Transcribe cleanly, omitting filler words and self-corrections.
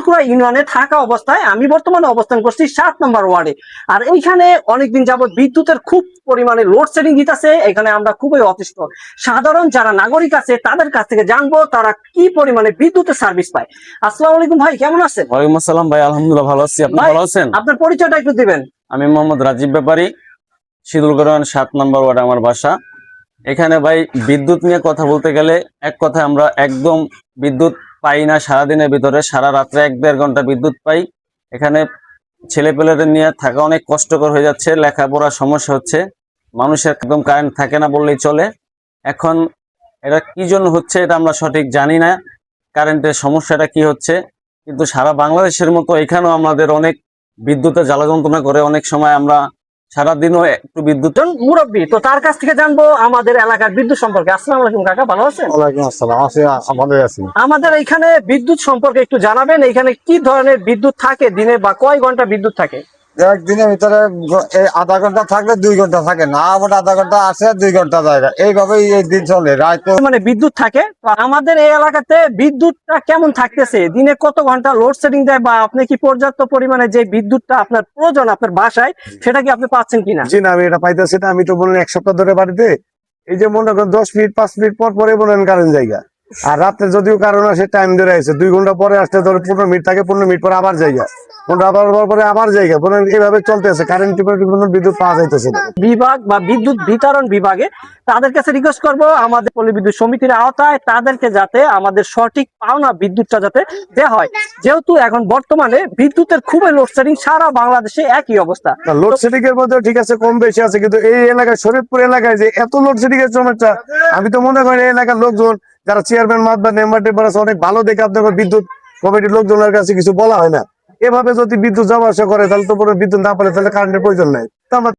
ফুলকুড়া ইউনিয়নে থাকা অবস্থায় আমি বর্তমানে অবস্থান করছি 7 নম্বর ওয়ার্ডে। আর এইখানে অনেকদিন যাবত বিদ্যুতের খুব পরিমাণে লোডশেডিং দিতেছে। এখানে আমরা খুবই অতিষ্ঠ। সাধারণ যারা নাগরিক আছে তাদের কাছ থেকে জানবো তারা কি পরিমাণে বিদ্যুতের সার্ভিস পায়। আসসালামু আলাইকুম ভাই, কেমন আছেন? ওয়ালাইকুম আসসালাম ভাই, আলহামদুলিল্লাহ ভালো আছি। আপনি ভালো আছেন? আপনার পরিচয়টা একটু দিবেন। আমি মোহাম্মদ রাজীব ব্যাপারী, শীতলকুড়া 7 নম্বর ওয়ার্ডে আমার বাসা। এখানে ভাই বিদ্যুৎ নিয়ে কথা বলতে গেলে এক কথায় আমরা একদম বিদ্যুৎ পাই না। সারাদিনের ভিতরে সারা রাত্রে 1-1.5 ঘন্টা বিদ্যুৎ পাই। এখানে ছেলেপেলেদের নিয়ে থাকা অনেক কষ্টকর হয়ে যাচ্ছে, লেখাপড়ার সমস্যা হচ্ছে, মানুষের একদম কারেন্ট থাকে না বললেই চলে। এখন এটা কি জন্য হচ্ছে এটা আমরা সঠিক জানি না, কারেন্টের সমস্যাটা কি হচ্ছে। কিন্তু সারা বাংলাদেশের মতো এখানেও আমাদের অনেক বিদ্যুতের জ্বালা যন্ত্রণা করে। অনেক সময় আমরা সারাদিনও একটু বিদ্যুৎ মুরব্বী, তো তার কাছ থেকে জানবো আমাদের এলাকার বিদ্যুৎ সম্পর্কে। আসসালামু আলাইকুম কাকা, ভালো আছেন? ওয়ালাইকুম আসসালাম, আমাদের আছি। আমাদের এখানে বিদ্যুৎ সম্পর্কে একটু জানাবেন। এখানে কি ধরনের বিদ্যুৎ থাকে দিনে, বা কয় ঘন্টা বিদ্যুৎ থাকে? একদিনের ভিতরে এই আধা ঘন্টা থাকলে 2 ঘন্টা থাকে না, আবার আধা ঘন্টা আসে 2 ঘন্টা যায়, এইভাবেই এই দিন চলে। রাত মানে বিদ্যুৎ থাকে। তো আমাদের এই এলাকাতে বিদ্যুৎটা কেমন থাকতেছে, দিনে কত ঘন্টা লোডশেডিং দেয়, বা আপনি কি পর্যাপ্ত পরিমাণে যে বিদ্যুৎটা আপনার প্রয়োজন আপনার বাসায় সেটা কি আপনি পাচ্ছেন কিনা? জি না, আমি এটা পাইতেছি না। আমি তো বলুন 1 সপ্তাহ ধরে বাড়িতে, এই যে মনে করেন 10 মিনিট 5 মিনিট পর পরে বলেন কারেন্ট জায়গা। আর রাত্রে যদিও কারণ আসে টাইম ধরে আছে, 2 ঘন্টা পরে আসতে ধরে 15 মিনিট থাকে, 15 মিনিট পরে আবার জায়গা, 15 আবার পরে আবার জায়গা, বলেন এইভাবে চলতেছে। কারেন্ট বিদ্যুৎ পাওয়া যাইতেছে না। বিভাগ বা বিদ্যুৎ বিতরণ বিভাগে তাদের কাছে রিকোয়েস্ট করব, আমাদের পল্লী বিদ্যুৎ সমিতির আওতায় তাদেরকে যাতে আমাদের সঠিক পাওনা বিদ্যুৎটা যাতে দেওয়া হয়। যেহেতু এখন বর্তমানে বিদ্যুতের খুবই লোডশেডিং, সারা বাংলাদেশে একই অবস্থা। লোডশেডিং এর মধ্যে ঠিক আছে, কম বেশি আছে, কিন্তু এই এলাকায় শরীয়তপুর এলাকায় যে এত লোডশেডিং এর সমস্যা, আমি তো মনে করি এই এলাকার লোকজন যারা চেয়ারম্যান বা মেম্বার টেম্বার আছে অনেক ভালো দেখে আপনাদের বিদ্যুৎ কমিটির লোকজনের কাছে কিছু বলা হয় না। এভাবে যদি বিদ্যুৎ যাওয়া আসা করে তাহলে তো পুরো বিদ্যুৎ না পেলে তাহলে কারেন্টের প্রয়োজন নাই। তো আমরা